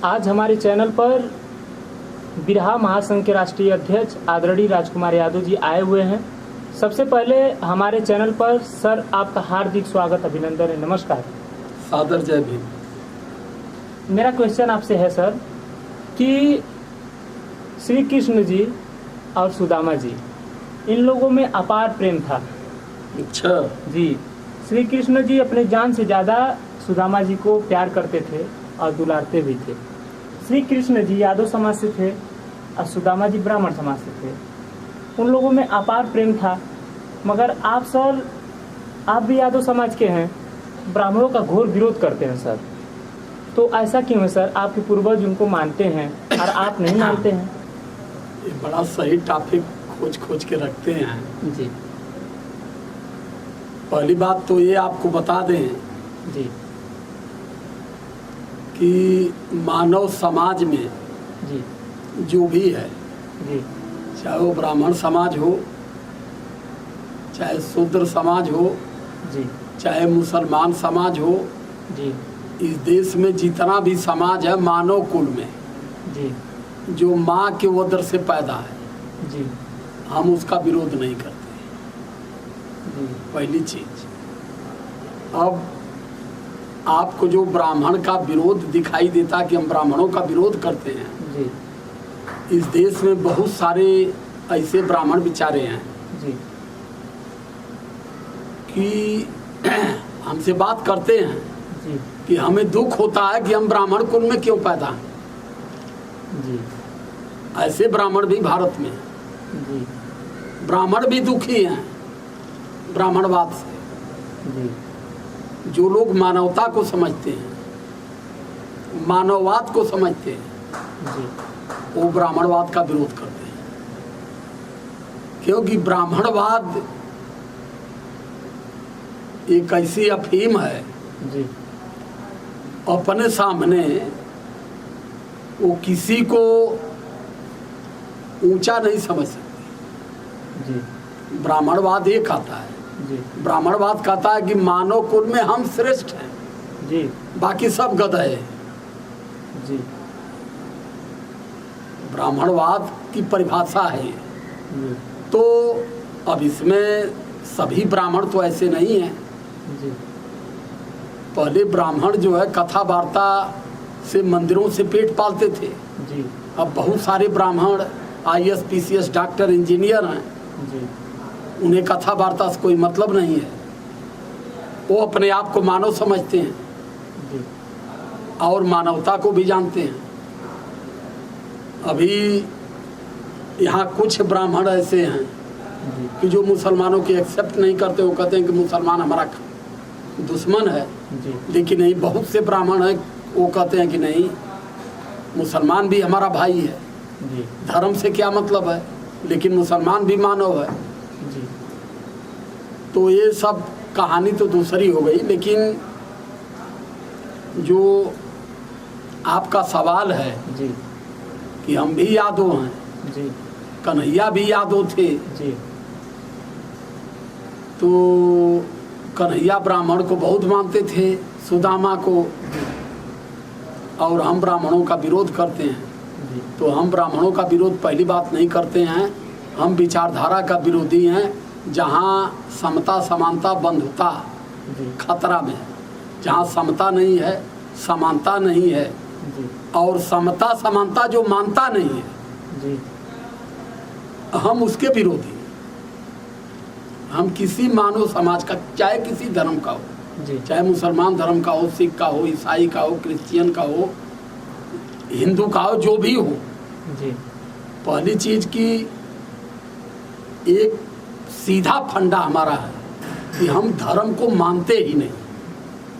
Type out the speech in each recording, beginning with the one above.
आज हमारे चैनल पर बिरहा महासंघ के राष्ट्रीय अध्यक्ष आदरणीय राजकुमार यादव जी आए हुए हैं। सबसे पहले हमारे चैनल पर सर आपका हार्दिक स्वागत, अभिनंदन है। नमस्कार। सादर जय भीम। मेरा क्वेश्चन आपसे है सर कि श्री कृष्ण जी और सुदामा जी, इन लोगों में अपार प्रेम था। अच्छा जी, श्री कृष्ण जी अपने जान से ज़्यादा सुदामा जी को प्यार करते थे और दुलारते भी थे। श्री कृष्ण जी यादव समाज से थे और सुदामा जी ब्राह्मण समाज से थे। उन लोगों में अपार प्रेम था। मगर आप सर, आप भी यादव समाज के हैं, ब्राह्मणों का घोर विरोध करते हैं सर। तो ऐसा क्यों है सर? आपके पूर्वज उनको मानते हैं और आप नहीं मानते हैं। ये बड़ा सही टॉपिक खोज के रखते हैं जी। पहली बात तो ये आपको बता दें जी कि मानव समाज में जी जो भी है, जी चाहे वो ब्राह्मण समाज हो, चाहे शूद्र समाज हो, जी चाहे मुसलमान समाज हो, जी इस देश में जितना भी समाज है मानव कुल में जी जो माँ के उदर से पैदा है, जी हम उसका विरोध नहीं करते। जी पहली चीज। अब आपको जो ब्राह्मण का विरोध दिखाई देता कि हम ब्राह्मणों का विरोध करते हैं, जी इस देश में बहुत सारे ऐसे ब्राह्मण बेचारे हैं जी कि हमसे बात करते हैं जी कि हमें दुख होता है कि हम ब्राह्मण कुल में क्यों पैदा हैं। जी ऐसे ब्राह्मण भी भारत में हैं। जी ब्राह्मण भी दुखी हैं ब्राह्मणवाद से। जी जो लोग मानवता को समझते हैं, मानववाद को समझते हैं, जी वो ब्राह्मणवाद का विरोध करते हैं। क्योंकि ब्राह्मणवाद एक ऐसी अफीम है, जी अपने सामने वो किसी को ऊंचा नहीं समझ सकती। जी ब्राह्मणवाद ये कहता है, जी ब्राह्मणवाद कहता है कि मानव कुल में हम श्रेष्ठ हैं, जी बाकी सब गधे हैं। जी ब्राह्मणवाद की परिभाषा है ये। जी तो अब इसमें सभी ब्राह्मण तो ऐसे नहीं हैं। जी पहले ब्राह्मण जो है कथा वार्ता से मंदिरों से पेट पालते थे। जी अब बहुत सारे ब्राह्मण IAS PCS डॉक्टर इंजीनियर हैं, जी उन्हें कथा वार्ता से कोई मतलब नहीं है। वो अपने आप को मानव समझते हैं जी और मानवता को भी जानते हैं। अभी यहाँ कुछ ब्राह्मण ऐसे हैं जी कि जो मुसलमानों की एक्सेप्ट नहीं करते। वो कहते हैं कि मुसलमान हमारा दुश्मन है। जी लेकिन नहीं, बहुत से ब्राह्मण हैं वो कहते हैं कि नहीं, मुसलमान भी हमारा भाई है। जी धर्म से क्या मतलब है, लेकिन मुसलमान भी मानव है। जी तो ये सब कहानी तो दूसरी हो गई। लेकिन जो आपका सवाल है जी कि हम भी यादव हैं, जी कन्हैया भी यादव थे, जी तो कन्हैया ब्राह्मण को बहुत मानते थे, सुदामा को, और हम ब्राह्मणों का विरोध करते हैं। जी तो हम ब्राह्मणों का विरोध पहली बात नहीं करते हैं, हम विचारधारा का विरोधी हैं। जहाँ समता समानता बंधुता जी खतरा में है, जहाँ समता नहीं है, समानता नहीं है, जी और समता समानता जो मानता नहीं है, जी हम उसके विरोधी हैं। हम किसी मानव समाज का, चाहे किसी धर्म का हो, जी चाहे मुसलमान धर्म का हो, सिख का हो, ईसाई का हो, क्रिश्चियन का हो, हिंदू का हो, जो भी हो, जी पहली चीज की एक सीधा फंडा हमारा है कि हम धर्म को मानते ही नहीं,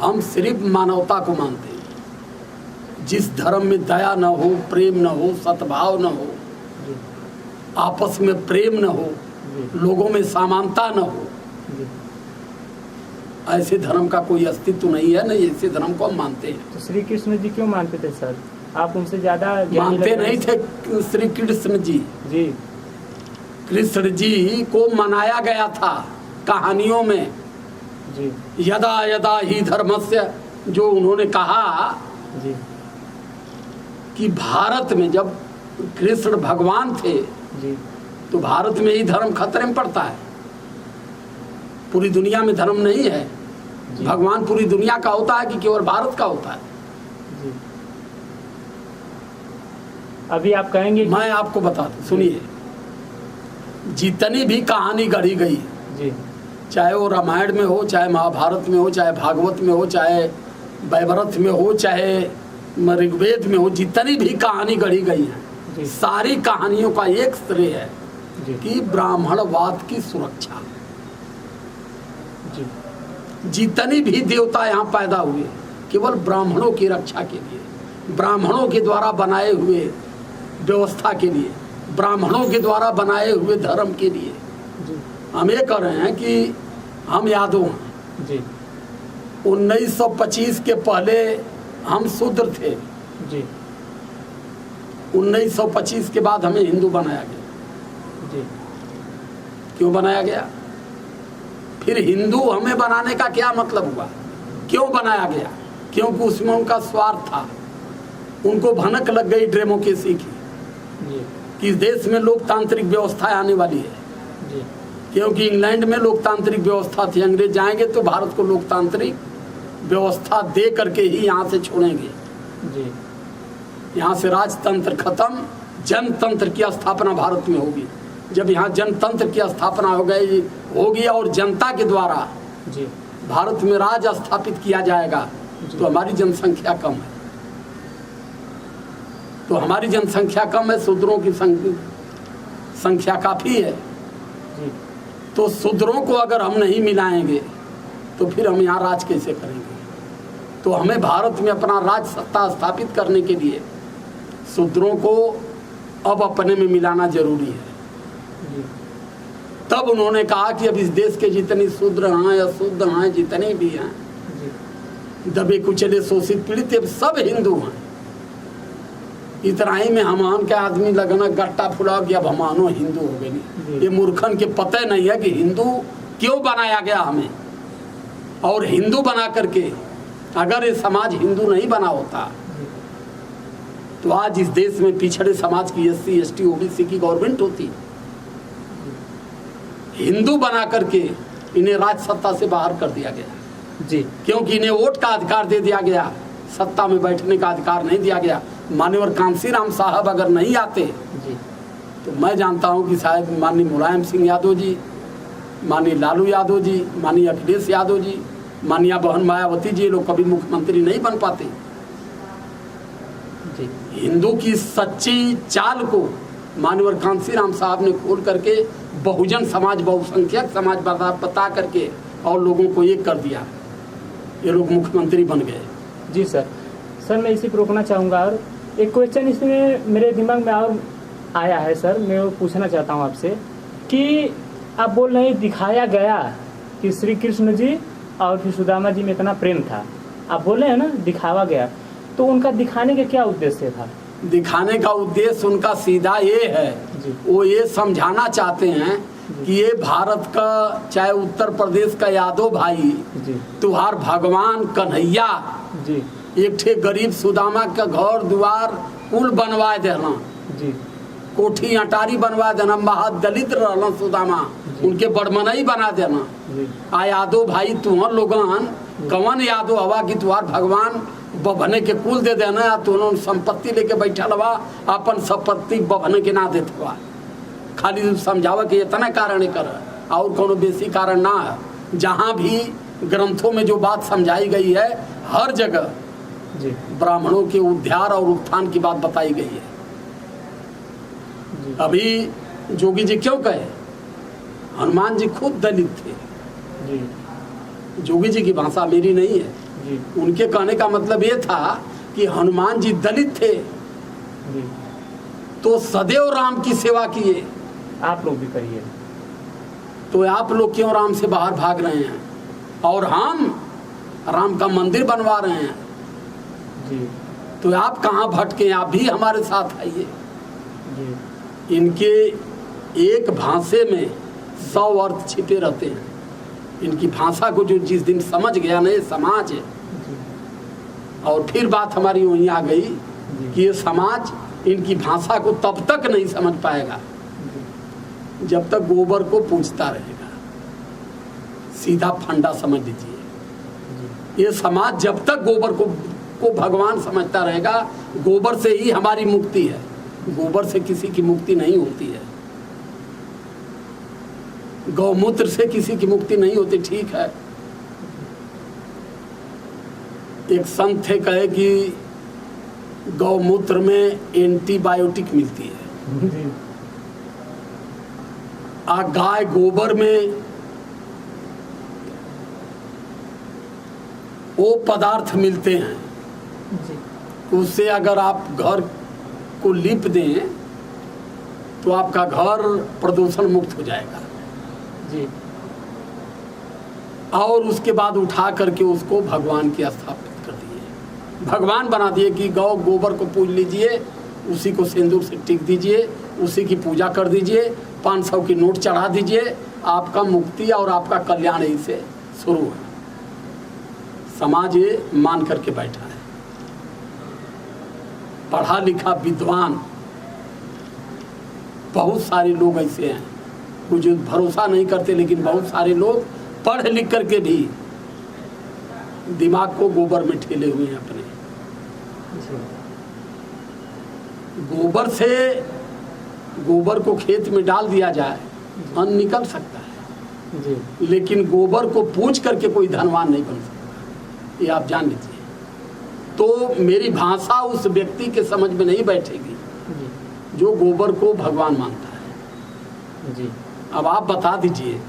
हम सिर्फ मानवता को मानते हैं। जिस धर्म में दया न हो, प्रेम न हो, सद्भाव न हो, जी आपस में प्रेम न हो, जी लोगों में समानता न हो, जी ऐसे धर्म का कोई अस्तित्व नहीं है। नहीं, ऐसे धर्म को हम मानते हैं। तो श्री कृष्ण जी क्यों मानते थे सर? आप उनसे ज्यादा ज्ञानी मानते लग रहे नहीं हैं। थे श्री कृष्ण जी। जी कृष्ण जी को मनाया गया था कहानियों में, जी यदा यदा ही धर्मस्य, जो उन्होंने कहा जी कि भारत में जब कृष्ण भगवान थे जी तो भारत में ही धर्म खतरे में पड़ता है, पूरी दुनिया में धर्म नहीं है। जी। भगवान पूरी दुनिया का होता है कि केवल भारत का होता है? जी। अभी आप कहेंगे मैं आपको बता दूं, सुनिए, जितनी भी कहानी गढ़ी गई, जी चाहे वो रामायण में हो, चाहे महाभारत में हो, चाहे भागवत में हो, चाहे वैवर्त में हो, चाहे ऋग्वेद में हो, जितनी भी कहानी गढ़ी गई है, जी सारी कहानियों का एक श्रेय है जी कि ब्राह्मणवाद की सुरक्षा। जी जितनी भी देवता यहाँ पैदा हुए केवल ब्राह्मणों की रक्षा के लिए, ब्राह्मणों के द्वारा बनाए हुए व्यवस्था के लिए, ब्राह्मणों के द्वारा बनाए हुए धर्म के लिए। जी हम ये कह रहे हैं कि हम यादव हैं, जी 1925 के पहले हम शूद्र थे, जी 1925 के बाद हमें हिंदू बनाया गया। जी क्यों बनाया गया? फिर हिंदू हमें बनाने का क्या मतलब हुआ? क्यों बनाया गया? क्योंकि उसमें उनका स्वार्थ था, उनको भनक लग गई डेमोक्रेसी की जी कि इस देश में लोकतांत्रिक व्यवस्था आने वाली है। जी क्योंकि इंग्लैंड में लोकतांत्रिक व्यवस्था थी, अंग्रेज जाएंगे तो भारत को लोकतांत्रिक व्यवस्था दे करके ही यहाँ से छोड़ेंगे। जी यहाँ से राजतंत्र खत्म, जनतंत्र की स्थापना भारत में होगी। जब यहाँ जनतंत्र की स्थापना होगी और जनता के द्वारा जी भारत में राज स्थापित किया जाएगा तो हमारी जनसंख्या कम है, तो हमारी जनसंख्या कम है, शूद्रों की संख्या काफ़ी है। जी तो शूद्रों को अगर हम नहीं मिलाएंगे तो फिर हम यहाँ राज कैसे करेंगे? तो हमें भारत में अपना राज सत्ता स्थापित करने के लिए शूद्रों को अब अपने में मिलाना जरूरी है। जी तब उन्होंने कहा कि अब इस देश के जितने शूद्र हैं या शुद्ध हैं, जितने भी हैं, जी दबे कुचले शोषित पीड़ित, अब सब हिंदू हैं। इतना ही में हमान के आदमी लगना गट्टा फुला कि अब हमानो हिंदू हो गए। ये मूर्खन के पता नहीं है कि हिंदू क्यों बनाया गया हमें, और हिंदू बना करके अगर ये समाज हिंदू नहीं बना होता तो आज इस देश में पिछड़े समाज की SC ST OBC की गवर्नमेंट होती। हिंदू बना करके इन्हें राज सत्ता से बाहर कर दिया गया, जी क्योंकि इन्हें वोट का अधिकार दे दिया गया, सत्ता में बैठने का अधिकार नहीं दिया गया। माननीय कांशीराम साहब अगर नहीं आते जी तो मैं जानता हूं कि शायद माननीय मुलायम सिंह यादव जी, माननीय लालू यादव जी, माननीय अखिलेश यादव जी, माननीय बहन मायावती जी, लोग कभी मुख्यमंत्री नहीं बन पाते। जी हिंदू की सच्ची चाल को माननीय कांशीराम साहब ने खोल करके बहुजन समाज, बहुसंख्यक समाज बता करके और लोगों को एक कर दिया, ये लोग मुख्यमंत्री बन गए। जी सर मैं इसी पर रोकना चाहूँगा। और एक क्वेश्चन इसमें मेरे दिमाग में और आया है सर, मैं वो पूछना चाहता हूँ आपसे कि आप बोल रहे हैं दिखाया गया कि श्री कृष्ण जी और फिर सुदामा जी में इतना प्रेम था, आप बोल रहे हैं ना दिखावा गया, तो उनका दिखाने का क्या उद्देश्य था? दिखाने का उद्देश्य उनका सीधा ये है, वो ये समझाना चाहते हैं कि ये भारत का, चाहे उत्तर प्रदेश का यादव भाई, तुहार भगवान कन्हैया जी एक ठे गरीब सुदामा का घर द्वार कुल बनवा देना, जी कोठी अटारी बनवा देना, महादलित रहना सुदामा, उनके बड़मनई बना देना। आ यादव भाई तुहर लोगन कवन यादव हवा कि तुहार भगवान बभने के कुल दे देना, तुम संपत्ति लेके बैठा लवा, अपन संपत्ति बभने के ना देते हुआ, खाली समझावा कि इतना कारण कर और कोनो बेसी कारण ना है। जहाँ भी ग्रंथों में जो बात समझाई गई है हर जगह ब्राह्मणों के उद्धार और उत्थान की बात बताई गई है। अभी जोगी जी क्यों कहे? हनुमान जी खुद दलित थे। जोगी जी की भाषा मेरी नहीं है, उनके कहने का मतलब ये था कि हनुमान जी दलित थे तो सदैव राम की सेवा किए। आप लोग भी करिए, तो आप लोग क्यों राम से बाहर भाग रहे हैं और हम राम का मंदिर बनवा रहे हैं? तो आप कहाँ भटके? आप भी हमारे साथ आइए। इनके एक भाषा में 100 अर्थ छिपे रहते हैं। इनकी भाषा को जो जिस दिन समझ गया ना ये समाज है, और फिर बात हमारी वहीं आ गई कि ये समाज इनकी भाषा को तब तक नहीं समझ पाएगा जब तक गोबर को पूजता रहेगा। सीधा फंडा समझ लीजिए, ये समाज जब तक गोबर को भगवान समझता रहेगा, गोबर से ही हमारी मुक्ति है, गोबर से किसी की मुक्ति नहीं होती है, गौमूत्र से किसी की मुक्ति नहीं होती। ठीक है, एक संत थे कहे कि गौमूत्र में एंटीबायोटिक मिलती है, गाय गोबर में वो पदार्थ मिलते हैं, उससे अगर आप घर को लीप दें तो आपका घर प्रदूषण मुक्त हो जाएगा जी। और उसके बाद उठा करके उसको भगवान की स्थापित कर दिए, भगवान बना दिए कि गौ गोबर को पूज लीजिए, उसी को सिंदूर से टिक दीजिए, उसी की पूजा कर दीजिए, 500 की नोट चढ़ा दीजिए, आपका मुक्ति और आपका कल्याण यहीं से शुरू है। समाज ये मान करके बैठा है। पढ़ा लिखा विद्वान बहुत सारे लोग ऐसे हैं, कुछ भरोसा नहीं करते, लेकिन बहुत सारे लोग पढ़ लिख करके भी दिमाग को गोबर में ठेले हुए हैं अपने। गोबर से, गोबर को खेत में डाल दिया जाए अन्न निकल सकता है जी। लेकिन गोबर को पूज करके कोई धनवान नहीं बन सकता, ये आप जान लीजिए। तो मेरी भाषा उस व्यक्ति के समझ में नहीं बैठेगी जी, जो गोबर को भगवान मानता है जी। अब आप बता दीजिए,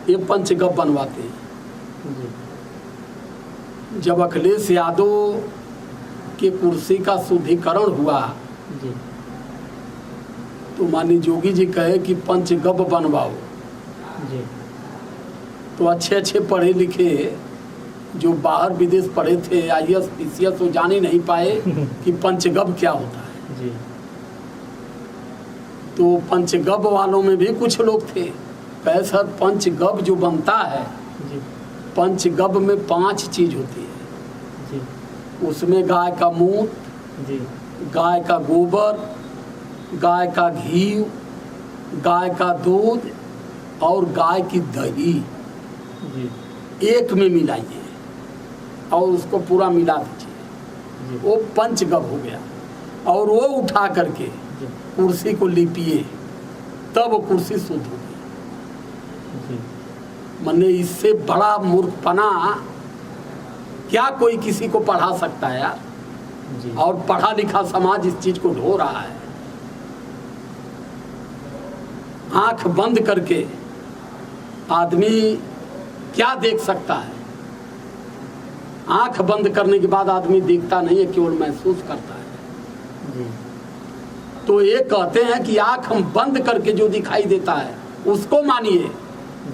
ये पंचगव्य बनवाते हैं जी। जब अखिलेश यादव के कुर्सी का शुद्धिकरण हुआ जी, तो माननीय जोगी जी कहे कि पंचगव्य बनवाओ जी। तो अच्छे अच्छे पढ़े लिखे जो बाहर विदेश पढ़े थे, IAS PCS, वो जान ही नहीं पाए कि पंचगव्य क्या होता है जी। तो पंचगव्य वालों में भी कुछ लोग थे, कहे सर पंचगव्य जो बनता है जी, पंचगव्य में 5 चीज होती है जी। उसमें गाय का मूत्र जी, गाय का गोबर, गाय का घी, गाय का दूध और गाय की दही जी, एक में मिलाइए और उसको पूरा मिला दीजिए, वो पंचगव्य हो गया। और वो उठा करके कुर्सी को लिपिए, तब वो कुर्सी शुद्ध होगी। मने इससे बड़ा मूर्खपना क्या कोई किसी को पढ़ा सकता है यार जी। और पढ़ा लिखा समाज इस चीज को ढो रहा है। आंख बंद करके आदमी क्या देख सकता है? आंख बंद करने के बाद आदमी देखता नहीं है, केवल महसूस करता है जी। तो ये कहते हैं कि आंख हम बंद करके जो दिखाई देता है उसको मानिए,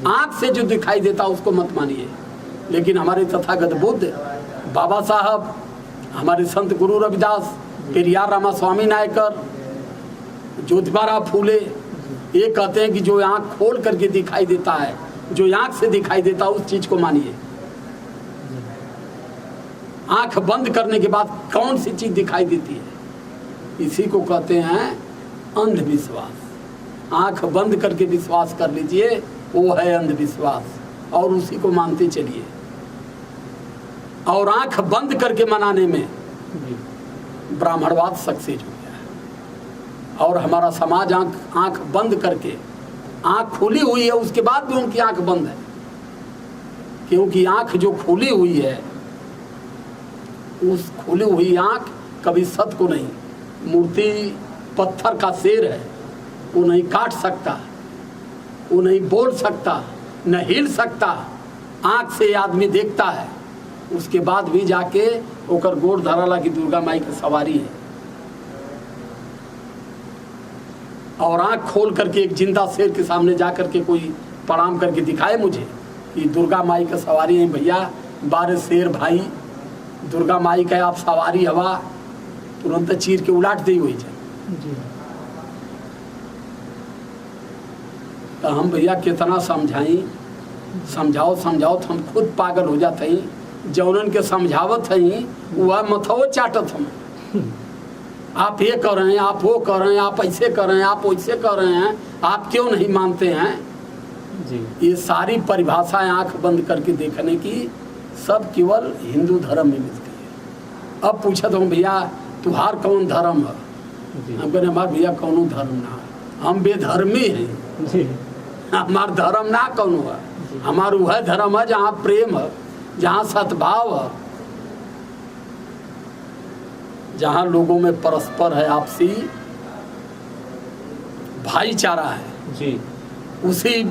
आंख से जो दिखाई देता है उसको मत मानिए। लेकिन हमारे तथागत बुद्ध, बाबा साहब, हमारे संत गुरु रविदास, पेरियार रामास्वामी नायकर, ज्योतिबा फूले, ये कहते हैं कि जो आंख खोल करके दिखाई देता है, जो आंख से दिखाई देता है, उस चीज को मानिए। आंख बंद करने के बाद कौन सी चीज दिखाई देती है, इसी को कहते हैं अंधविश्वास। आंख बंद करके विश्वास कर लीजिए, वो है अंधविश्वास, और उसी को मानते चलिए। और आंख बंद करके मनाने में ब्राह्मणवाद सक्सेस हो गया है। और हमारा समाज आंख बंद करके, आंख खुली हुई है उसके बाद भी उनकी आंख बंद है, क्योंकि आंख जो खुली हुई है, उस खुली हुई आंख कभी सत्य को नहीं, मूर्ति पत्थर का शेर है, वो नहीं काट सकता, वो नहीं बोल सकता, न हिल सकता। आंख से आदमी देखता है, उसके बाद भी जाके ओकर गोड़ धराला की दुर्गा माई की सवारी है। और आंख खोल करके एक जिंदा शेर के सामने जा करके कोई प्रणाम करके दिखाए मुझे कि दुर्गा माई का सवारी है, भैया 12 शेर भाई दुर्गा माई का आप सवारी हवा, तुरंत चीर के उलाट दी हुई है। तो हम भैया कितना समझाई, समझाओ समझाओ, तो हम खुद पागल हो जाते हैं। जौनन के समझावत है वह मथो चाटत हम। आप ये कर रहे हैं, आप वो कर रहे हैं, आप ऐसे कर रहे हैं, आप वैसे कर रहे हैं, आप क्यों नहीं मानते हैं जी। ये सारी परिभाषाएं आंख बंद करके देखने की सब केवल हिंदू धर्म में मिलती है। अब पूछत हूँ भैया तुहार कौन धर्म है? जी हम कहते हमार भैया कौनो धर्म ना है, हम बेधर्मी हैं। जी हमार धर्म ना कौनो है, हमार वह धर्म है जहाँ प्रेम है, जहाँ सद्भाव है, जहाँ लोगों में परस्पर है आपसी भाईचारा है। जी उसी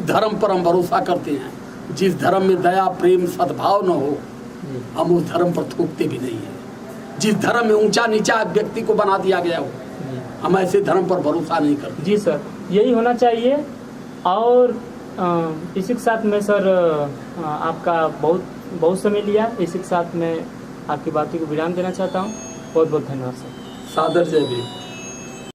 धर्म पर हम भरोसा करते हैं। जिस धर्म में दया प्रेम सद्भाव न हो जी हम उस धर्म पर थूकते भी नहीं हैं। जिस धर्म में ऊंचा नीचा व्यक्ति को बना दिया गया हो जी। हम ऐसे धर्म पर भरोसा नहीं करते। जी सर, यही होना चाहिए। और इसी के साथ में सर आपका बहुत समय लिया, इसी के साथ मैं आपकी बातों को विराम देना चाहता हूँ। बहुत बहुत धन्यवाद सर। सादर जय भीम।